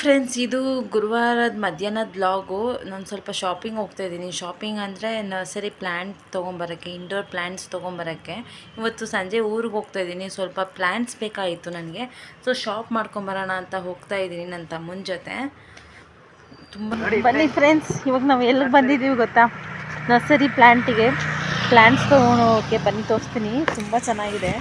Friends, ಇದು ಗುರುವಾರದ ಮಧ್ಯಾಹ್ನದ blog. ನಾನು ಸ್ವಲ್ಪ ಶಾಪಿಂಗ್ ಹೋಗ್ತಾಯಿದ್ದೀನಿ. ಶಾಪಿಂಗ್ ಅಂದರೆ ನರ್ಸರಿ ಪ್ಲ್ಯಾಂಟ್ ತೊಗೊಂಬರೋಕ್ಕೆ, ಇಂಡೋರ್ ಪ್ಲ್ಯಾಂಟ್ಸ್ ತೊಗೊಂಬರೋಕ್ಕೆ. ಇವತ್ತು ಸಂಜೆ ಊರಿಗೆ ಹೋಗ್ತಾಯಿದ್ದೀನಿ. ಸ್ವಲ್ಪ ಪ್ಲ್ಯಾಂಟ್ಸ್ ಬೇಕಾಗಿತ್ತು ನನಗೆ. ಸೊ ಶಾಪ್ ಮಾಡ್ಕೊಂಬರೋಣ ಅಂತ ಹೋಗ್ತಾಯಿದ್ದೀನಿ ನನ್ನ ತಮ್ಮನ ಜೊತೆ. ತುಂಬ ಬನ್ನಿ ಫ್ರೆಂಡ್ಸ್, ಇವಾಗ ನಾವು ಎಲ್ಲಿಗೆ ಬಂದಿದ್ದೀವಿ ಗೊತ್ತಾ? ನರ್ಸರಿ ಪ್ಲ್ಯಾಂಟ್ಸ್ ತೊಗೊಳೋಕ್ಕೆ ಬನ್ನಿ, ತೋರಿಸ್ತೀನಿ. ತುಂಬ ಚೆನ್ನಾಗಿದೆ.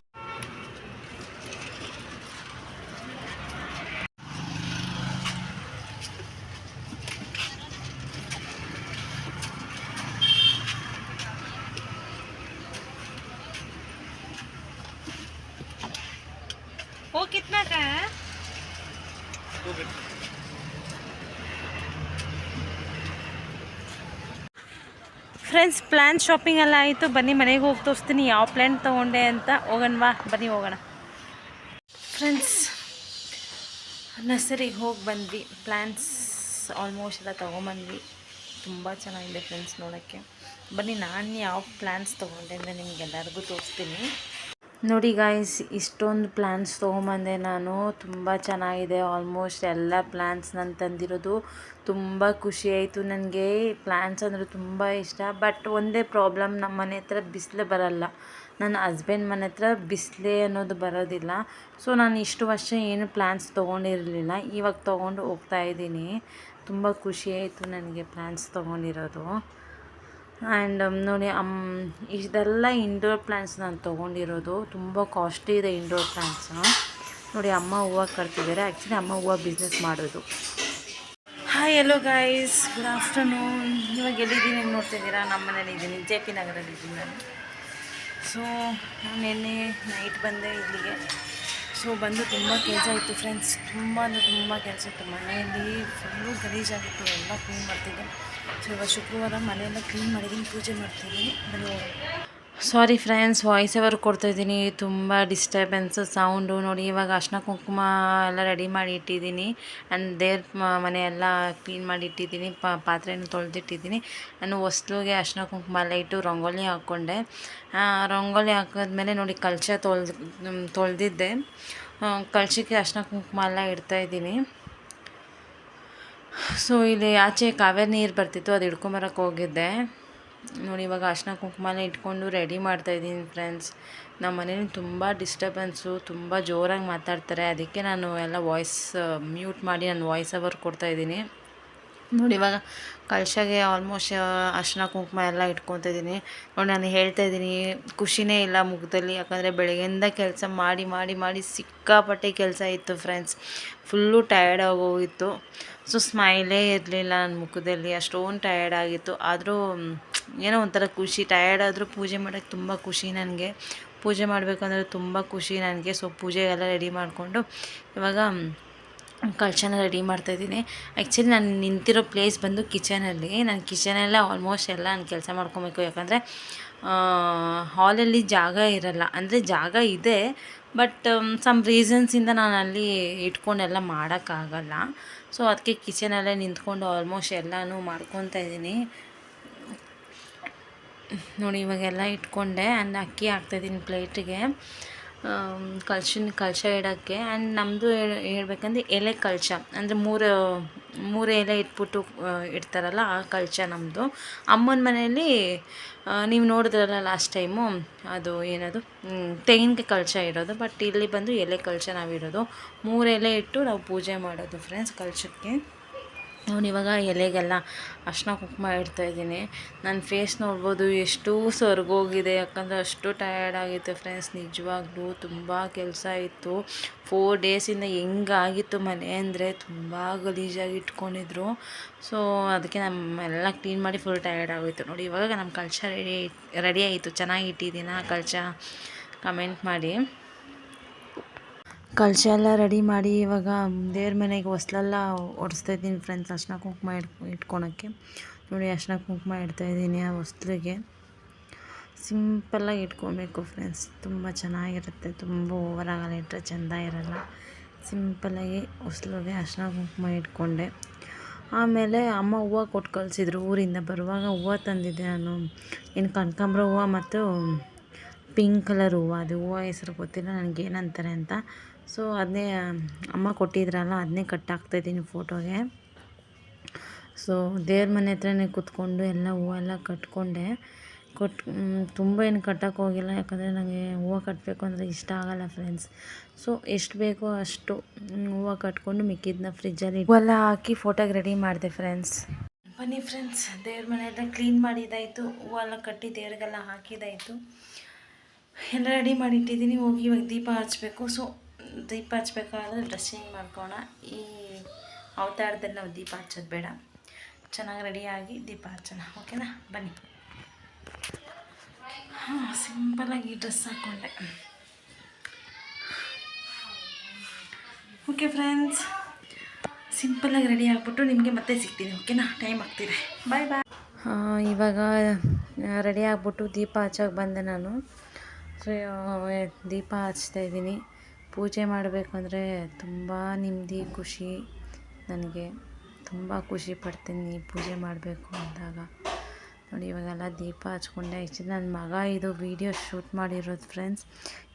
वो कितना का है? ಫ್ರೆಂಡ್ಸ್, ಪ್ಲ್ಯಾಂಟ್ ಶಾಪಿಂಗ್ ಎಲ್ಲ ಆಯಿತು. ಬನ್ನಿ ಮನೆಗೆ ಹೋಗಿ ತೋರಿಸ್ತೀನಿ ಯಾವ ಪ್ಲ್ಯಾಂಟ್ ತೊಗೊಂಡೆ ಅಂತ. ಹೋಗೋಣವಾ, ಬನ್ನಿ ಹೋಗೋಣ. ಫ್ರೆಂಡ್ಸ್, ನರ್ಸರಿಗೆ ಹೋಗಿ ಬಂದ್ವಿ. ಪ್ಲ್ಯಾಂಟ್ಸ್ ಆಲ್ಮೋಸ್ಟ್ ಎಲ್ಲ ತೊಗೊಂಬಂದ್ವಿ. ತುಂಬ ಚೆನ್ನಾಗಿದೆ ಫ್ರೆಂಡ್ಸ್ ನೋಡೋಕ್ಕೆ. ಬನ್ನಿ ನಾನು ಯಾವ ಪ್ಲ್ಯಾಂಟ್ಸ್ ತೊಗೊಂಡೆ ಅಂದರೆ ನಿಮಗೆಲ್ಲರಿಗೂ ತೋರಿಸ್ತೀನಿ. ನೋಡಿ ಗಾಯ್ಸ್, ಇಷ್ಟೊಂದು ಪ್ಲ್ಯಾಂಟ್ಸ್ ತೊಗೊಂಬಂದೆ ನಾನು. ತುಂಬ ಚೆನ್ನಾಗಿದೆ. ಆಲ್ಮೋಸ್ಟ್ ಎಲ್ಲ ಪ್ಲ್ಯಾಂಟ್ಸ್ ನಾನು ತಂದಿರೋದು. ತುಂಬ ಖುಷಿ ಆಯಿತು ನನಗೆ. ಪ್ಲ್ಯಾಂಟ್ಸ್ ಅಂದರೆ ತುಂಬ ಇಷ್ಟ. ಬಟ್ ಒಂದೇ ಪ್ರಾಬ್ಲಮ್, ನಮ್ಮ ಮನೆ ಹತ್ರ ಬಿಸಿಲು ಬರಲ್ಲ. ನನ್ನ ಹಸ್ಬೆಂಡ್ ಮನೆ ಹತ್ರ ಬಿಸಿಲೇ ಅನ್ನೋದು ಬರೋದಿಲ್ಲ. ಸೊ ನಾನು ಇಷ್ಟು ವರ್ಷ ಏನು ಪ್ಲ್ಯಾಂಟ್ಸ್ ತೊಗೊಂಡಿರಲಿಲ್ಲ. ಇವಾಗ ತೊಗೊಂಡು ಹೋಗ್ತಾಯಿದ್ದೀನಿ. ತುಂಬ ಖುಷಿ ಆಯಿತು ನನಗೆ ಪ್ಲ್ಯಾಂಟ್ಸ್ ತೊಗೊಂಡಿರೋದು. ಆ್ಯಂಡ್ ನೋಡಿ, ಇದೆಲ್ಲ ಇಂಡೋರ್ ಪ್ಲ್ಯಾಂಟ್ಸ್ ನಾನು ತೊಗೊಂಡಿರೋದು. ತುಂಬ ಕಾಸ್ಟ್ಲಿ ಇದೆ ಇಂಡೋರ್ ಪ್ಲ್ಯಾಂಟ್ಸು. ನೋಡಿ, ಅಮ್ಮ ಹೂವು ಕಟ್ತಿದ್ದಾರೆ. ಆ್ಯಕ್ಚುಲಿ ಅಮ್ಮ ಹೂವು ಬಿಸ್ನೆಸ್ ಮಾಡೋದು. ಹಾಯ್, ಎಲ್ಲೋ ಗೈಸ್, ಗುಡ್ ಆಫ್ಟರ್ನೂನ್. ಇವಾಗ ಎಲ್ಲಿದ್ದೀನಿ ನೋಡ್ತಿದ್ದೀರಾ? ನಮ್ಮ ಮನೇಲಿದ್ದೀನಿ, ಜೆ ಪಿ ನಗರಲ್ಲಿದ್ದೀನಿ ನಾನು. ಸೊ ನಾನು ನಿನ್ನೆ ನೈಟ್ ಬಂದೆ ಇಲ್ಲಿಗೆ. ಸೊ ಬಂದು ತುಂಬ ಕೆಲಸ ಇತ್ತು ಫ್ರೆಂಡ್ಸ್. ತುಂಬ ಅಂದರೆ ತುಂಬ ಕೆಲಸ ಇತ್ತು. ಮನೆಯಲ್ಲಿ ಫುಲ್ಲು ಗಲೀಜಾಗಿತ್ತು. ಎಲ್ಲ ಕ್ಲೀನ್ ಮಾಡ್ತಿದ್ದೆ. ಸೊ ಇವಾಗ ಶುಕ್ರವಾರ ಮನೆಯೆಲ್ಲ ಕ್ಲೀನ್ ಮಾಡಿದ್ದೀನಿ, ಪೂಜೆ ಮಾಡ್ತಿದ್ದೀನಿ. ಬನ್ನಿ. ಸಾರಿ ಫ್ರೆಂಡ್ಸ್, ವಾಯ್ಸ್ ಓವರ್ ಕೊಡ್ತಾಯಿದ್ದೀನಿ. ತುಂಬ ಡಿಸ್ಟರ್ಬೆನ್ಸು, ಸೌಂಡು. ನೋಡಿ, ಇವಾಗ ಅರ್ಶಿನ ಕುಂಕುಮ ಎಲ್ಲ ರೆಡಿ ಮಾಡಿ ಇಟ್ಟಿದ್ದೀನಿ. ಆ್ಯಂಡ್ ದೇವ್ರ ಮನೆಯೆಲ್ಲ ಕ್ಲೀನ್ ಮಾಡಿ ಇಟ್ಟಿದ್ದೀನಿ. ಪಾತ್ರೆಯನ್ನು ತೊಳೆದಿಟ್ಟಿದ್ದೀನಿ. ನಾನು ಹೊಸ್ಲಿಗೆ ಅರ್ಶಿನ ಕುಂಕುಮ ಎಲ್ಲ ಇಟ್ಟು ರಂಗೋಲಿ ಹಾಕ್ಕೊಂಡೆ. ರಂಗೋಲಿ ಹಾಕಿದ್ಮೇಲೆ ನೋಡಿ, ಕಲಶ ತೊಳೆದಿದ್ದೆ. ಕಲಶಕ್ಕೆ ಅರ್ಶಿನ ಕುಂಕುಮ ಎಲ್ಲ ಇಡ್ತಾಯಿದ್ದೀನಿ. ಸೊ ಇಲ್ಲಿ ಆಚೆ ಕಾವೇರಿ ನೀರು ಬರ್ತಿತ್ತು, ಅದು ಹಿಡ್ಕೊಂಬರಕ್ಕೆ ಹೋಗಿದ್ದೆ. ನೋಡಿ, ಇವಾಗ ಅರ್ಶಿನ ಕುಂಕುಮ ಎಲ್ಲ ಇಟ್ಕೊಂಡು ರೆಡಿ ಮಾಡ್ತಾಯಿದ್ದೀನಿ ಫ್ರೆಂಡ್ಸ್. ನಮ್ಮ ಮನೇಲಿ ತುಂಬ ಡಿಸ್ಟರ್ಬೆನ್ಸು, ತುಂಬ ಜೋರಾಗಿ ಮಾತಾಡ್ತಾರೆ. ಅದಕ್ಕೆ ನಾನು ಎಲ್ಲ ವಾಯ್ಸ್ ಮ್ಯೂಟ್ ಮಾಡಿ ನಾನು ವಾಯ್ಸ್ ಓವರ್ ಕೊಡ್ತಾಯಿದ್ದೀನಿ. ನೋಡಿ, ಇವಾಗ ಕಲಶಗೆ ಆಲ್ಮೋಸ್ಟ್ ಅರ್ಶಿನ ಕುಂಕುಮ ಎಲ್ಲ ಇಟ್ಕೊತಿದ್ದೀನಿ. ನೋಡಿ, ನಾನು ಹೇಳ್ತಾಯಿದ್ದೀನಿ, ಖುಷಿನೇ ಇಲ್ಲ ಮುಖದಲ್ಲಿ. ಯಾಕಂದರೆ ಬೆಳಗ್ಗೆಯಿಂದ ಕೆಲಸ ಮಾಡಿ ಮಾಡಿ ಮಾಡಿ ಸಿಕ್ಕಾಪಟ್ಟೆ ಕೆಲಸ ಇತ್ತು ಫ್ರೆಂಡ್ಸ್. ಫುಲ್ಲು ಟಯರ್ಡ್ ಆಗೋಗಿತ್ತು. ಸೊ ಸ್ಮೈಲೇ ಇರಲಿಲ್ಲ ನನ್ನ ಮುಖದಲ್ಲಿ. ಅಷ್ಟೊಂದು ಟಯರ್ಡ್ ಆಗಿತ್ತು. ಆದರೂ ಏನೋ ಒಂಥರ ಖುಷಿ. ಟಯರ್ಡ್ ಆದರೂ ಪೂಜೆ ಮಾಡೋಕ್ಕೆ ತುಂಬ ಖುಷಿ ನನಗೆ. ಪೂಜೆ ಮಾಡಬೇಕಂದ್ರೆ ತುಂಬ ಖುಷಿ ನನಗೆ. ಸೊ ಪೂಜೆಗೆಲ್ಲ ರೆಡಿ ಮಾಡಿಕೊಂಡು ಇವಾಗ ಕಲಶನ ರೆಡಿ ಮಾಡ್ತಾಯಿದ್ದೀನಿ. ಆ್ಯಕ್ಚುಲಿ ನಾನು ನಿಂತಿರೋ ಪ್ಲೇಸ್ ಬಂದು ಕಿಚನಲ್ಲಿ. ನಾನು ಕಿಚನಲ್ಲೇ ಆಲ್ಮೋಸ್ಟ್ ಎಲ್ಲ ನಾನು ಕೆಲಸ ಮಾಡ್ಕೊಬೇಕು. ಯಾಕಂದರೆ ಹಾಲಲ್ಲಿ ಜಾಗ ಇರಲ್ಲ. ಅಂದರೆ ಜಾಗ ಇದೆ, ಬಟ್ ಸಮ್ ರೀಸನ್ಸಿಂದ ನಾನು ಅಲ್ಲಿ ಇಟ್ಕೊಂಡೆಲ್ಲ ಮಾಡೋಕ್ಕಾಗಲ್ಲ. ಸೊ ಅದಕ್ಕೆ ಕಿಚನಲ್ಲೇ ನಿಂತ್ಕೊಂಡು ಆಲ್ಮೋಸ್ಟ್ ಎಲ್ಲನೂ ಮಾಡ್ಕೊತಾ ಇದ್ದೀನಿ. ನೋಡಿ, ಇವಾಗೆಲ್ಲ ಇಟ್ಕೊಂಡೆ. ಆ್ಯಂಡ್ ಅಕ್ಕಿ ಹಾಕ್ತಾಯಿದ್ದೀನಿ ಪ್ಲೇಟಿಗೆ, ಕಲಶ ಇಡೋಕ್ಕೆ. ಆ್ಯಂಡ್ ನಮ್ಮದು ಹೇಳ್ಬೇಕಂದ್ರೆ ಎಲೆ ಕಲಶ, ಅಂದರೆ ಮೂರು ಎಲೆ ಇಟ್ಬಿಟ್ಟು ಇಡ್ತಾರಲ್ಲ, ಆ ಕಲಶ ನಮ್ಮದು. ಅಮ್ಮನ ಮನೆಯಲ್ಲಿ ನೀವು ನೋಡಿದ್ರಲ್ಲ ಲಾಸ್ಟ್ ಟೈಮು, ಅದು ಏನದು ತೆಂಗಿನಕಾಯಿ ಕಲಶ ಇರೋದು. ಬಟ್ ಇಲ್ಲಿ ಬಂದು ಎಲೆ ಕಲಶ ನಾವಿಡೋದು. 3 ಎಲೆ ಇಟ್ಟು ನಾವು ಪೂಜೆ ಮಾಡೋದು ಫ್ರೆಂಡ್ಸ್ ಕಲಶಕ್ಕೆ. ನೋಡಿ, ಇವಾಗ ಎಲೆಗೆಲ್ಲ ಅರ್ಶಿನ ಕುಂಕುಮ ಇಡ್ತಾಯಿದ್ದೀನಿ. ನನ್ನ ಫೇಸ್ ನೋಡ್ಬೋದು ಎಷ್ಟು ಸೊರ್ಗೋಗಿದೆ. ಯಾಕಂದರೆ ಅಷ್ಟು ಟಯರ್ಡ್ ಆಗಿತ್ತು ಫ್ರೆಂಡ್ಸ್. ನಿಜವಾಗ್ಲೂ ತುಂಬ ಕೆಲಸ ಇತ್ತು. 4 ಡೇಸಿಂದ ಹೆಂಗಾಗಿತ್ತು ಮನೆ ಅಂದರೆ ತುಂಬ ಗಲೀಜಾಗಿ ಇಟ್ಕೊಂಡಿದ್ರು. ಸೊ ಅದಕ್ಕೆ ನಮ್ಮೆಲ್ಲ ಕ್ಲೀನ್ ಮಾಡಿ ಫುಲ್ ಟಯರ್ಡ್ ಆಗೋಯಿತು. ನೋಡಿ, ಇವಾಗ ನಮ್ಮ ಕಲಶ ರೆಡಿ ಆಯಿತು. ಚೆನ್ನಾಗಿ ಇಟ್ಟಿದ್ದೀನ ಕಲಶ? ಕಮೆಂಟ್ ಮಾಡಿ. ಕಲಶ ಎಲ್ಲ ರೆಡಿ ಮಾಡಿ ಇವಾಗ ದೇವ್ರ ಮನೆಗೆ ಹೊಸ್ಲೆಲ್ಲ ಒಡಿಸ್ತಾಯಿದ್ದೀನಿ ಫ್ರೆಂಡ್ಸ್, ಅರ್ಶಿನ ಕುಂಕುಮ ಇಟ್ಕೊಳಕ್ಕೆ. ನೋಡಿ, ಅರ್ಶಿನ ಕುಂಕುಮ ಇಡ್ತಾಯಿದ್ದೀನಿ ಆ ಹೊಸ್ಲಿಗೆ. ಸಿಂಪಲ್ಲಾಗಿ ಇಟ್ಕೊಬೇಕು ಫ್ರೆಂಡ್ಸ್, ತುಂಬ ಚೆನ್ನಾಗಿರುತ್ತೆ. ತುಂಬ ಓವರಾಗಲ್ಲ ಇಟ್ಟರೆ ಚೆಂದ ಇರಲ್ಲ. ಸಿಂಪಲ್ಲಾಗಿ ಹೊಸ್ಲಿಗೆ ಅರ್ಶಿನ ಕುಂಕುಮ ಇಟ್ಕೊಂಡೆ. ಆಮೇಲೆ ಅಮ್ಮ ಹೂವು ಕೊಟ್ಟು ಕಳಿಸಿದ್ರು. ಊರಿಂದ ಬರುವಾಗ ಹೂವು ತಂದಿದ್ದೆ ನಾನು. ಇನ್ನು ಕನಕಾಂಬರ ಹೂವು ಮತ್ತು ಪಿಂಕ್ ಕಲರ್ ಹೂವು. ಅದು ಹೂವು ಹೆಸರು ಗೊತ್ತಿಲ್ಲ ನನಗೆ ಏನಂತಾರೆ ಅಂತ. ಸೊ ಅದನ್ನೇ ಅಮ್ಮ ಕೊಟ್ಟಿದ್ರಲ್ಲ ಅದನ್ನೇ ಕಟ್ಟಾಕ್ತಾಯಿದ್ದೀನಿ ಫೋಟೋಗೆ. ಸೊ ದೇವ್ರ ಮನೆ ಹತ್ರನೇ ಕೂತ್ಕೊಂಡು ಎಲ್ಲ ಹೂವೆಲ್ಲ ಕಟ್ಕೊಂಡೆ. ತುಂಬ ಏನು ಕಟ್ಟೋಕ್ಕೆ ಹೋಗಿಲ್ಲ, ಯಾಕಂದರೆ ನನಗೆ ಹೂವು ಕಟ್ಟಬೇಕು ಅಂದರೆ ಇಷ್ಟ ಆಗಲ್ಲ ಫ್ರೆಂಡ್ಸ್. ಸೊ ಎಷ್ಟು ಬೇಕೋ ಅಷ್ಟು ಹೂವು ಕಟ್ಕೊಂಡು ಮಿಕ್ಕಿದ್ದನ್ನ ಫ್ರಿಜ್ಜಲ್ಲಿ ಹೂವೆಲ್ಲ ಹಾಕಿ ಫೋಟೋಗೆ ರೆಡಿ ಮಾಡಿದೆ ಫ್ರೆಂಡ್ಸ್. ಬನ್ನಿ ಫ್ರೆಂಡ್ಸ್, ದೇವ್ರ ಮನೆಯೆಲ್ಲ ಕ್ಲೀನ್ ಮಾಡಿದ್ದಾಯಿತು, ಹೂವೆಲ್ಲ ಕಟ್ಟಿ ದೇವ್ರಿಗೆಲ್ಲ ಹಾಕಿದ್ದಾಯಿತು, ಎಲ್ಲ ರೆಡಿ ಮಾಡಿ ಇಟ್ಟಿದ್ದೀನಿ. ಹೋಗಿ ಇವಾಗ ದೀಪ ಹಚ್ಚಬೇಕು. ಸೊ ದೀಪ ಹಚ್ಬೇಕಾದ್ರೆ ಡ್ರೆಸ್ಸಿಂಗ್ ಮಾಡ್ಕೋಣ. ಈ ಅವತಾರದಲ್ಲಿ ನಾವು ದೀಪ ಹಚ್ಚೋದು ಬೇಡ, ಚೆನ್ನಾಗಿ ರೆಡಿಯಾಗಿ ದೀಪ ಹಚ್ಚೋಣ. ಓಕೆನಾ, ಬನ್ನಿ. ಸಿಂಪಲಾಗಿ ಡ್ರೆಸ್ ಹಾಕ್ಕೊಂಡೆ. ಓಕೆ ಫ್ರೆಂಡ್ಸ್, ಸಿಂಪಲಾಗಿ ರೆಡಿ ಆಗಿಬಿಟ್ಟು ನಿಮಗೆ ಮತ್ತೆ ಸಿಗ್ತೀನಿ. ಓಕೆನಾ, ಟೈಮ್ ಆಗ್ತಿದೆ. ಬಾಯ್ ಬಾಯ್. ಇವಾಗ ರೆಡಿ ಆಗಿಬಿಟ್ಟು ದೀಪ ಹಚ್ಚೋಕೆ ಬಂದೆ ನಾನು. ದೀಪ ಹಚ್ತಾಯಿದ್ದೀನಿ. ಪೂಜೆ ಮಾಡಬೇಕಂದ್ರೆ ತುಂಬ ನೆಮ್ಮದಿ, ಖುಷಿ. ನನಗೆ ತುಂಬ ಖುಷಿ ಪಡ್ತೀನಿ ಪೂಜೆ ಮಾಡಬೇಕು ಅಂದಾಗ. ನೋಡಿ ಇವಾಗೆಲ್ಲ ದೀಪ ಹಚ್ಕೊಂಡೆ. ಆ್ಯಕ್ಚುಲಿ ನನ್ನ ಮಗ ಇದು ವೀಡಿಯೋ ಶೂಟ್ ಮಾಡಿರೋದು ಫ್ರೆಂಡ್ಸ್.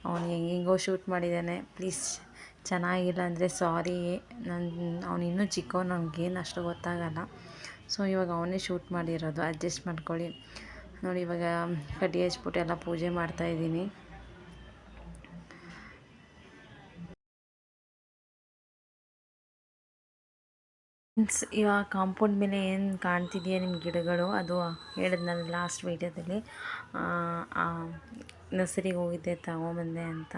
ಅವನು ಹೆಂಗೋ ಶೂಟ್ ಮಾಡಿದ್ದಾನೆ. ಪ್ಲೀಸ್ ಚೆನ್ನಾಗಿಲ್ಲ ಅಂದರೆ ಸಾರಿ. ಅವನು ಇನ್ನೂ ಚಿಕ್ಕವನು, ನನಗೇನು ಅಷ್ಟು ಗೊತ್ತಾಗಲ್ಲ. ಸೊ ಇವಾಗ ಅವನೇ ಶೂಟ್ ಮಾಡಿರೋದು, ಅಡ್ಜಸ್ಟ್ ಮಾಡ್ಕೊಳ್ಳಿ. ನೋಡಿ ಇವಾಗ ಕಡ್ಡಿ ಹಚ್ಬಿಟ್ಟು ಎಲ್ಲ ಪೂಜೆ ಮಾಡ್ತಾಯಿದ್ದೀನಿ. ಇವಾಗ ಕಾಂಪೌಂಡ್ ಮೇಲೆ ಏನು ಕಾಣ್ತಿದೆಯಾ ನಿಮ್ಮ ಗಿಡಗಳು, ಅದು ಹೇಳಿದ್ನಲ್ಲ ಲಾಸ್ಟ್ ವೀಡಿಯೋದಲ್ಲಿ, ನರ್ಸರಿಗೆ ಹೋಗಿದ್ದೆ ತಗೊಂಬಂದೆ ಅಂತ.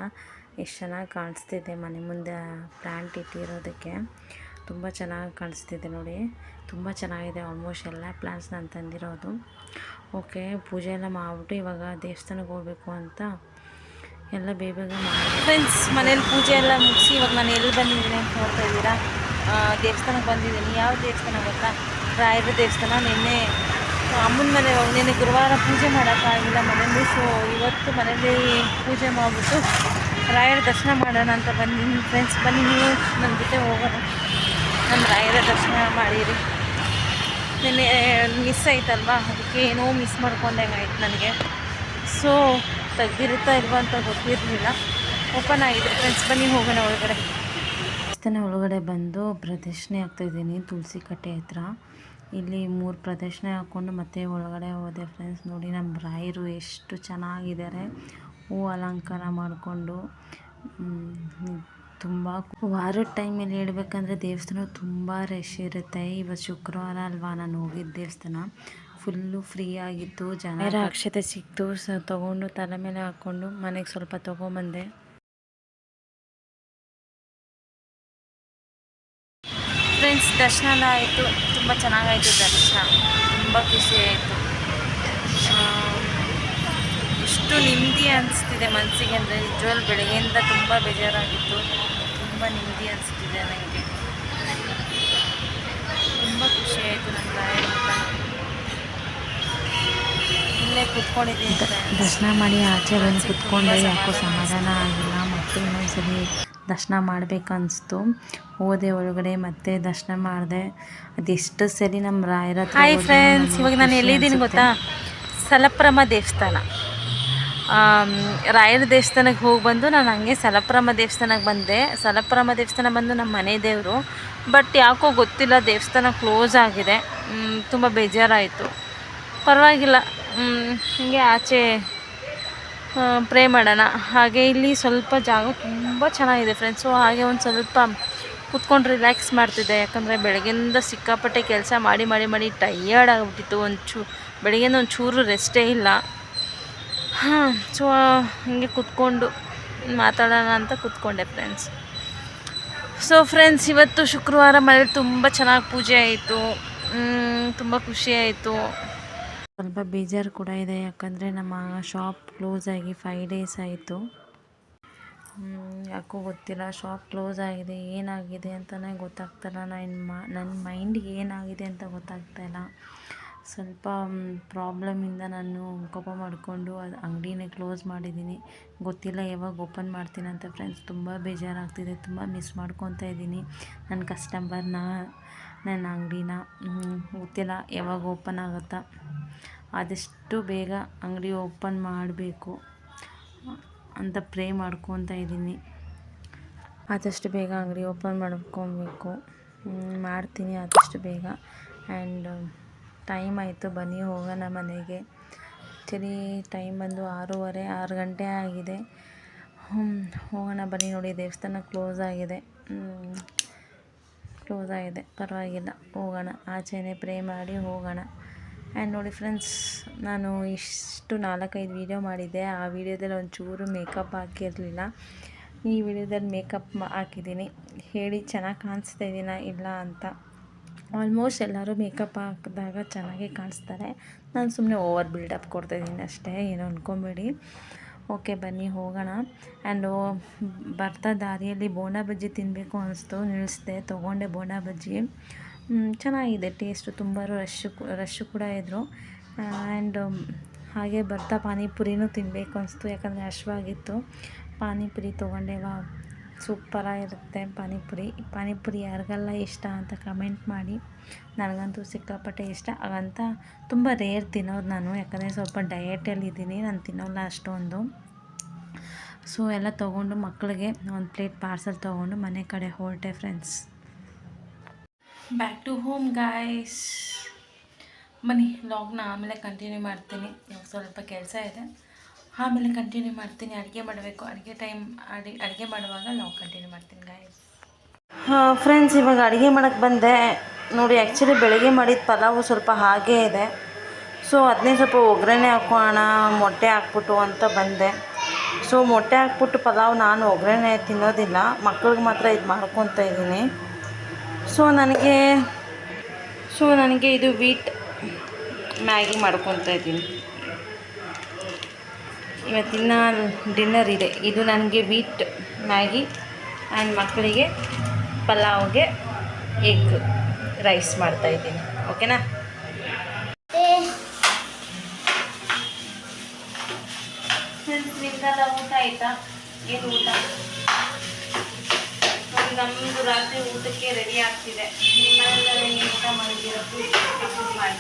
ಎಷ್ಟು ಚೆನ್ನಾಗಿ ಕಾಣಿಸ್ತಿದೆ ಮನೆ ಮುಂದೆ ಪ್ಲ್ಯಾಂಟ್ ಇಟ್ಟಿರೋದಕ್ಕೆ. ತುಂಬ ಚೆನ್ನಾಗಿ ಕಾಣಿಸ್ತಿದೆ ನೋಡಿ, ತುಂಬ ಚೆನ್ನಾಗಿದೆ. ಆಲ್ಮೋಸ್ಟ್ ಎಲ್ಲ ಪ್ಲ್ಯಾಂಟ್ಸ್ ನಾನು ತಂದಿರೋದು. ಓಕೆ, ಪೂಜೆ ಎಲ್ಲ ಮಾಡಿಬಿಟ್ಟು ಇವಾಗ ದೇವಸ್ಥಾನಕ್ಕೆ ಹೋಗಬೇಕು ಅಂತ ಎಲ್ಲ ಬೇಗ ಮಾಡಿ ಫ್ರೆಂಡ್ಸ್. ಮನೇಲಿ ಪೂಜೆ ಎಲ್ಲ ಮುಗಿಸಿ ಇವಾಗ ನಾನು ಎಲ್ಲಿ ಬಂದಿದ್ದೀನಿ ಅಂತ ನೋಡ್ತಾ ಇದ್ದೀರಾ. ದೇವಸ್ಥಾನಕ್ಕೆ ಬಂದಿದ್ದೀನಿ. ಯಾವ ದೇವಸ್ಥಾನ ಗೊತ್ತಾ? ರಾಯರ ದೇವಸ್ಥಾನ. ನಿನ್ನೆ ಅಮ್ಮನ ಮನೆ ನಿನ್ನೆ ಗುರುವಾರ ಪೂಜೆ ಮಾಡೋಕ್ಕಾಗಿಲ್ಲ ಮನೇಲಿ. ಸೊ ಇವತ್ತು ಮನೇಲಿ ಪೂಜೆ ಮಾಡಿಬಿಟ್ಟು ರಾಯರ ದರ್ಶನ ಮಾಡೋಣ ಅಂತ ಬಂದಿದ್ದೀನಿ ಫ್ರೆಂಡ್ಸ್. ಬನ್ನಿ ನೀವು ನನ್ನ ಜೊತೆ ಹೋಗೋಣ, ನಮ್ಮ ರಾಯರ ದರ್ಶನ ಮಾಡಿರಿ. ನಿನ್ನೆ ಮಿಸ್ ಆಯ್ತಲ್ವಾ, ಅದಕ್ಕೆ ಏನೋ ಮಿಸ್ ಮಾಡ್ಕೊಂಡಂಗೆ ಆಯ್ತು ನನಗೆ. ಸೊ ತೆಗ್ದಿರುತ್ತಾ ಇಲ್ವಾ ಅಂತ ಗೊತ್ತಿರಲಿಲ್ಲ. ಓಪನ್ ಆಗಿದೆ ಫ್ರೆಂಡ್ಸ್, ಬನ್ನಿ ಹೋಗೋಣ ಒಳಗಡೆ. ದೇವಸ್ಥಾನ ಒಳಗಡೆ ಬಂದು ಪ್ರದಕ್ಷಿಣೆ ಆಗ್ತಾಯಿದ್ದೀನಿ ತುಳಸಿ ಕಟ್ಟೆ ಹತ್ರ. ಇಲ್ಲಿ 3 ಪ್ರದಕ್ಷಿಣೆ ಹಾಕ್ಕೊಂಡು ಮತ್ತೆ ಒಳಗಡೆ ಹೋದೆ ಫ್ರೆಂಡ್ಸ್. ನೋಡಿ ನಮ್ಮ ರಾಯರು ಎಷ್ಟು ಚೆನ್ನಾಗಿದ್ದಾರೆ, ಹೂ ಅಲಂಕಾರ ಮಾಡಿಕೊಂಡು. ತುಂಬ ವಾರದ ಟೈಮಲ್ಲಿ ಹೇಳ್ಬೇಕಂದ್ರೆ ದೇವಸ್ಥಾನ ತುಂಬ ರಶ್ ಇರುತ್ತೆ. ಇವತ್ತು ಶುಕ್ರವಾರ ಅಲ್ವಾ, ನಾನು ಹೋಗಿದ್ದ ದೇವಸ್ಥಾನ ಫುಲ್ಲು ಫ್ರೀ ಆಗಿತ್ತು. ಜನ ಅಕ್ಷತೆ ಸಿಕ್ತು, ತೊಗೊಂಡು ತಲೆ ಮೇಲೆ ಹಾಕ್ಕೊಂಡು ಮನೆಗೆ ಸ್ವಲ್ಪ ತೊಗೊಂಬಂದೆ. ಫ್ರೆಂಡ್ಸ್, ದರ್ಶನ ಎಲ್ಲ ಆಯಿತು, ತುಂಬ ಚೆನ್ನಾಗಾಯಿತು ದರ್ಶನ, ತುಂಬ ಖುಷಿ ಆಯಿತು. ಇಷ್ಟು ನೆಮ್ಮದಿ ಅನಿಸ್ತಿದೆ ಮನಸ್ಸಿಗೆ ಅಂದರೆ ನಿಜವಾಗ್ಲೂ ಬೆಳಗ್ಗೆಯಿಂದ ತುಂಬ ಬೇಜಾರಾಗಿತ್ತು. ತುಂಬ ನೆಮ್ಮದಿ ಅನಿಸ್ತಿದೆ ನನಗೆ, ತುಂಬ ಖುಷಿ ಆಯಿತು. ನನ್ನ ರಾಯರ ಇಲ್ಲೇ ಕೂತ್ಕೊಂಡಿದ್ದೀನಿ. ದರ್ಶನ ಮಾಡಿ ಆಚೆ ಬಂದು ಕೂತ್ಕೊಂಡೆ, ಯಾಕೋ ಸಮಾಧಾನ ಆಗಿಲ್ಲ. ಮತ್ತೆ ಇನ್ನೊಂದ್ಸರಿ ದರ್ಶನ ಮಾಡಬೇಕನ್ನಿಸ್ತು. ಹೋದೆ ಒಳಗಡೆ, ಮತ್ತೆ ದರ್ಶನ ಮಾಡಿದೆ. ಅದೆಷ್ಟು ಸರಿ ನಮ್ಮ ರಾಯರ ಹತ್ರ. ಹಾಯ್ ಫ್ರೆಂಡ್ಸ್, ಇವಾಗ ನಾನು ಎಲ್ಲಿದ್ದೀನಿ ಗೊತ್ತಾ? ಸಲಪ್ರಮ ದೇವಸ್ಥಾನ. ರಾಯರ ದೇವಸ್ಥಾನಕ್ಕೆ ಹೋಗಿ ಬಂದು ನಾನು ಹಂಗೆ ಸಲಪ್ರಮ ದೇವಸ್ಥಾನಕ್ಕೆ ಬಂದೆ. ಸಲಪ್ರಮ ದೇವಸ್ಥಾನ ಬಂದು ನಮ್ಮ ಮನೆ ದೇವರು. ಬಟ್ ಯಾಕೋ ಗೊತ್ತಿಲ್ಲ, ದೇವಸ್ಥಾನ ಕ್ಲೋಸ್ ಆಗಿದೆ. ತುಂಬ ಬೇಜಾರಾಯಿತು. ಪರವಾಗಿಲ್ಲ, ಹೀಗೆ ಆಚೆ ಪ್ರೇ ಮಾಡೋಣ. ಹಾಗೆ ಇಲ್ಲಿ ಸ್ವಲ್ಪ ಜಾಗ ತುಂಬ ಚೆನ್ನಾಗಿದೆ ಫ್ರೆಂಡ್ಸು. ಹಾಗೆ ಒಂದು ಸ್ವಲ್ಪ ಕೂತ್ಕೊಂಡು ರಿಲ್ಯಾಕ್ಸ್ ಮಾಡ್ತಿದ್ದೆ, ಯಾಕಂದರೆ ಬೆಳಗ್ಗೆಯಿಂದ ಸಿಕ್ಕಾಪಟ್ಟೆ ಕೆಲಸ ಮಾಡಿ ಮಾಡಿ ಮಾಡಿ ಟಯರ್ಡ್ ಆಗಿಬಿಟ್ಟಿತ್ತು. ಬೆಳಗ್ಗೆಯಿಂದ ಒಂದು ಚೂರು ರೆಸ್ಟೇ ಇಲ್ಲ. ಸೊ ಹೀಗೆ ಕೂತ್ಕೊಂಡು ಮಾತಾಡೋಣ ಅಂತ ಕೂತ್ಕೊಂಡೆ ಫ್ರೆಂಡ್ಸ್. ಸೊ ಫ್ರೆಂಡ್ಸ್, ಇವತ್ತು ಶುಕ್ರವಾರ ಮನೇಲಿ ತುಂಬ ಚೆನ್ನಾಗಿ ಪೂಜೆ ಆಯಿತು, ತುಂಬ ಖುಷಿ ಆಯಿತು. ಸ್ವಲ್ಪ ಬೇಜಾರು ಕೂಡ ಇದೆ, ಯಾಕಂದರೆ ನಮ್ಮ ಶಾಪ್ ಕ್ಲೋಸ್ ಆಗಿ 5 ಡೇಸ್ ಆಯಿತು. ಯಾಕೋ ಗೊತ್ತಿಲ್ಲ, ಶಾಪ್ ಕ್ಲೋಸ್ ಆಗಿದೆ. ಏನಾಗಿದೆ ಅಂತಲೇ ಗೊತ್ತಾಗ್ತಾಯಿಲ್ಲ. ನನ್ನ ಮೈಂಡಿಗೆ ಏನಾಗಿದೆ ಅಂತ ಗೊತ್ತಾಗ್ತಾಯಿಲ್ಲ. ಸ್ವಲ್ಪ ಪ್ರಾಬ್ಲಮಿಂದ ನಾನು ಕೋಪ ಮಾಡಿಕೊಂಡು ಅದು ಅಂಗಡಿನೇ ಕ್ಲೋಸ್ ಮಾಡಿದ್ದೀನಿ. ಗೊತ್ತಿಲ್ಲ ಯಾವಾಗ ಓಪನ್ ಮಾಡ್ತೀನಿ ಅಂತ ಫ್ರೆಂಡ್ಸ್. ತುಂಬ ಬೇಜಾರಾಗ್ತಿದೆ, ತುಂಬ ಮಿಸ್ ಮಾಡ್ಕೊತಾ ಇದ್ದೀನಿ ನನ್ನ ಕಸ್ಟಮರ್ನ, ನನ್ನ ಅಂಗಡಿನ. ಗೊತ್ತಿಲ್ಲ ಯಾವಾಗ ಓಪನ್ ಆಗುತ್ತಾ. ಆದಷ್ಟು ಬೇಗ ಅಂಗಡಿ ಓಪನ್ ಮಾಡಬೇಕು ಅಂತ ಪ್ರೇ ಮಾಡ್ಕೊತಾ ಇದ್ದೀನಿ. ಆದಷ್ಟು ಬೇಗ ಅಂಗಡಿ ಓಪನ್ ಮಾಡ್ಕೊಬೇಕು. ಮಾಡ್ತೀನಿ ಆದಷ್ಟು ಬೇಗ. ಆ್ಯಂಡ್ ಟೈಮ್ ಆಯಿತು, ಬನ್ನಿ ಹೋಗೋಣ ಮನೆಗೆ. ಆ್ಯಕ್ಚುಲಿ ಟೈಮ್ ಬಂದು 6:30, 6 ಗಂಟೆ ಆಗಿದೆ. ಹೋಗೋಣ ಬನ್ನಿ. ನೋಡಿ ದೇವಸ್ಥಾನ ಕ್ಲೋಸ್ ಆಗಿದೆ, ಪರವಾಗಿಲ್ಲ, ಹೋಗೋಣ. ಆಚೆನೇ ಪ್ರೇ ಮಾಡಿ ಹೋಗೋಣ. ಆ್ಯಂಡ್ ನೋಡಿ ಫ್ರೆಂಡ್ಸ್, ನಾನು ಇಷ್ಟು 4-5 ವೀಡಿಯೋ ಮಾಡಿದ್ದೆ. ಆ ವಿಡಿಯೋದಲ್ಲಿ ಒಂಚೂರು ಮೇಕಪ್ ಹಾಕಿರಲಿಲ್ಲ. ಈ ವಿಡಿಯೋದಲ್ಲಿ ಮೇಕಪ್ ಹಾಕಿದ್ದೀನಿ. ಹೇಳಿ ಚೆನ್ನಾಗಿ ಕಾಣಿಸ್ತಾ ಇದ್ದೀನ ಇಲ್ಲ ಅಂತ. ಆಲ್ಮೋಸ್ಟ್ ಎಲ್ಲರೂ ಮೇಕಪ್ ಹಾಕಿದಾಗ ಚೆನ್ನಾಗೇ ಕಾಣಿಸ್ತಾರೆ. ನಾನು ಸುಮ್ಮನೆ ಓವರ್ ಬಿಲ್ಡಪ್ ಕೊಡ್ತಾಯಿದ್ದೀನಿ ಅಷ್ಟೇ, ಏನು ಅಂದ್ಕೊಬೇಡಿ. ಓಕೆ ಬನ್ನಿ ಹೋಗೋಣ. ಆ್ಯಂಡು ಬರ್ತಾ ದಾರಿಯಲ್ಲಿ ಬೋಂಡಾ ಬಜ್ಜಿ ತಿನ್ನಬೇಕು ಅನಿಸ್ತು, ನಿಲ್ಲಿಸಿದೆ, ತೊಗೊಂಡೆ ಬೋಂಡಾ ಬಜ್ಜಿ. ಚೆನ್ನಾಗಿದೆ ಟೇಸ್ಟು, ತುಂಬ ರಶ್ಶು ಕೂಡ ಇದ್ದರು. ಆ್ಯಂಡ್ ಹಾಗೆ ಬರ್ತಾ ಪಾನಿಪುರಿನೂ ತಿನ್ನಬೇಕು ಅನಿಸ್ತು, ಯಾಕಂದರೆ ಹಶ್ವಾಗಿತ್ತು. ಪಾನಿಪುರಿ ತೊಗೊಂಡೆ. ಸೂಪರಾಗಿರುತ್ತೆ ಪಾನಿಪುರಿ ಯಾರಿಗೆಲ್ಲ ಇಷ್ಟ ಅಂತ ಕಮೆಂಟ್ ಮಾಡಿ. ನನಗಂತೂ ಸಿಕ್ಕಾಪಟ್ಟೆ ಇಷ್ಟ. ಹಾಗಂತ ತುಂಬ ರೇರ್ ತಿನ್ನೋದು ನಾನು, ಯಾಕಂದರೆ ಸ್ವಲ್ಪ ಡಯಟಲ್ಲಿದ್ದೀನಿ, ನಾನು ತಿನ್ನೋಲ್ಲ ಅಷ್ಟೊಂದು. ಸೊ ಎಲ್ಲ ತೊಗೊಂಡು ಮಕ್ಕಳಿಗೆ ಒಂದು ಪ್ಲೇಟ್ ಪಾರ್ಸಲ್ ತೊಗೊಂಡು ಮನೆ ಕಡೆ ಹೊರಟೆ friends. Back to home guys. ಬನ್ನಿ ವ್ಲಾಗ್ನ ಆಮೇಲೆ ಕಂಟಿನ್ಯೂ ಮಾಡ್ತೀನಿ. ಸ್ವಲ್ಪ ಕೆಲಸ ಇದೆ, ಆಮೇಲೆ ಕಂಟಿನ್ಯೂ ಮಾಡ್ತೀನಿ. ಅಡುಗೆ ಮಾಡಬೇಕು, ಅಡುಗೆ ಮಾಡುವಾಗ ವ್ಲಾಗ್ ಕಂಟಿನ್ಯೂ ಮಾಡ್ತೀನಿ ಗಾಯ್ಸ್. ಫ್ರೆಂಡ್ಸ್, ಇವಾಗ ಅಡುಗೆ ಮಾಡೋಕ್ಕೆ ಬಂದೆ. ನೋಡಿ ಆ್ಯಕ್ಚುಲಿ ಬೆಳಗ್ಗೆ ಮಾಡಿದ ಪಲಾವು ಸ್ವಲ್ಪ ಹಾಗೇ ಇದೆ. ಸೊ ಅದನ್ನೇ ಸ್ವಲ್ಪ ಒಗ್ಗರಣೆ ಹಾಕೋಣ, ಮೊಟ್ಟೆ ಹಾಕ್ಬಿಟ್ಟು ಅಂತ ಬಂದೆ. ಸೊ ಮೊಟ್ಟೆ ಹಾಕ್ಬಿಟ್ಟು ಪಲಾವ್ ನಾನು ಒಗ್ಗರಣೆ ತಿನ್ನೋದಿಲ್ಲ, ಮಕ್ಳಿಗೆ ಮಾತ್ರ ಇದು ಮಾಡ್ಕೊತಾ ಇದ್ದೀನಿ. ಸೊ ನನಗೆ ಇದು ವೀಟ್ ಮ್ಯಾಗಿ ಮಾಡ್ಕೊತಾ ಇದ್ದೀನಿ. ಇವತ್ತಿನ ಡಿನ್ನರ್ ಇದೆ. ಇದು ನನಗೆ ವೀಟ್ ಮ್ಯಾಗಿ ಆ್ಯಂಡ್ ಮಕ್ಕಳಿಗೆ ಪಲಾವ್ಗೆ ಎಗ್ ರೈಸ್ ಮಾಡ್ತಾಯಿದ್ದೀನಿ. ಓಕೆನಾ? ನಿಮ್ದೆಲ್ಲ ಊಟ ಆಯಿತಾ? ಏನು ಊಟ? ನೋಡಿ ನಮ್ಮದು ರಾತ್ರಿ ಊಟಕ್ಕೆ ರೆಡಿ ಆಗ್ತಿದೆ. ನಿಮ್ಮೆಲ್ಲ ಏನು ಊಟ ಮಾಡಿದ್ದೀರಾ? ಮಾಡಿ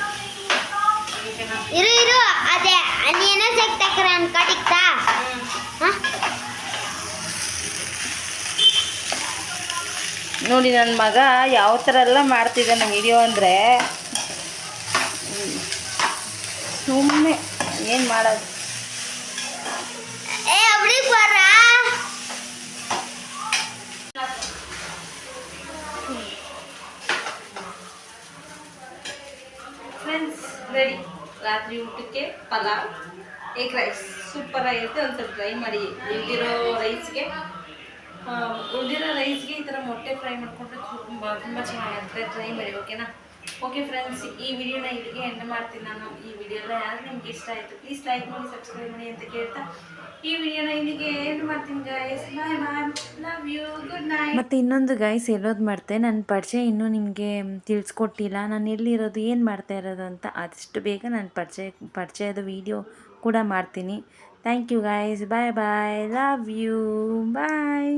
ಇರು ಅದೇ ನೀನ ಸಿಕ್ತಕ್ರ ಅನ್ಕಡಿಕ್ತಾ. ನೋಡಿ ನನ್ನ ಮಗ ಯಾವ ಥರ ಎಲ್ಲ ಮಾಡ್ತಿದ್ದಾನೆ ವಿಡಿಯೋ ಅಂದರೆ, ಸುಮ್ಮನೆ ಏನು ಮಾಡೋದು. ಅವ್ರಿಗೆ ಬರ ಫ್ರೆಂಡ್ಸ್ ರೆಡಿ. ರಾತ್ರಿ ಊಟಕ್ಕೆ ಪಲಾವ್, ಎಗ್ ರೈಸ್ ಸೂಪರಾಗಿರುತ್ತೆ. ಒಂದು ಸ್ವಲ್ಪ ಟ್ರೈ ಮಾಡಿ. ಉಳಿದಿರೋ ರೈಸ್ಗೆ ಈ ಥರ ಮೊಟ್ಟೆ ಫ್ರೈ ಮಾಡಿಕೊಂಡ್ರೆ ತುಂಬ ಚೆನ್ನಾಗಿರುತ್ತೆ. ಟ್ರೈ ಮಾಡಿ. ಓಕೆನಾ? ಓಕೆ ಫ್ರೆಂಡ್ಸ್, ಈ ವಿಡಿಯೋನ ಇಲ್ಲಿಗೆ ಎಂಡ್ ಮಾಡ್ತೀನಿ ನಾನು. ಈ ವಿಡಿಯೋನ ಯಾರು ನಿಮ್ಗೆ ಇಷ್ಟ ಆಯಿತು ಪ್ಲೀಸ್ ಲೈಕ್ ಮಾಡಿ, ಸಬ್ಸ್ಕ್ರೈಬ್ ಮಾಡಿ ಅಂತ ಕೇಳ್ತಾ ಈ ವಿಡಿಯೋನ ಇಲ್ಲಿಗೆ ಎಂಡ್ ಮಾಡ್ತೀನಿ guys. Bye bye, love you, good night. ಮತ್ತು ಇನ್ನೊಂದು ಗೈಸ್ ಹೇಳೋದು ಮಾಡ್ತೆ, ನನ್ನ ಪರಿಚಯ ಇನ್ನೂ ನಿಮಗೆ ತಿಳಿಸ್ಕೊಟ್ಟಿಲ್ಲ. ನಾನು ಎಲ್ಲಿರೋದು, ಏನು ಮಾಡ್ತಾ ಇರೋದು ಅಂತ. ಆದಷ್ಟು ಬೇಗ ನಾನು ಪರಿಚಯದ ವಿಡಿಯೋ ಕೂಡ ಮಾಡ್ತೀನಿ. Thank you guys. Bye bye, love you, bye.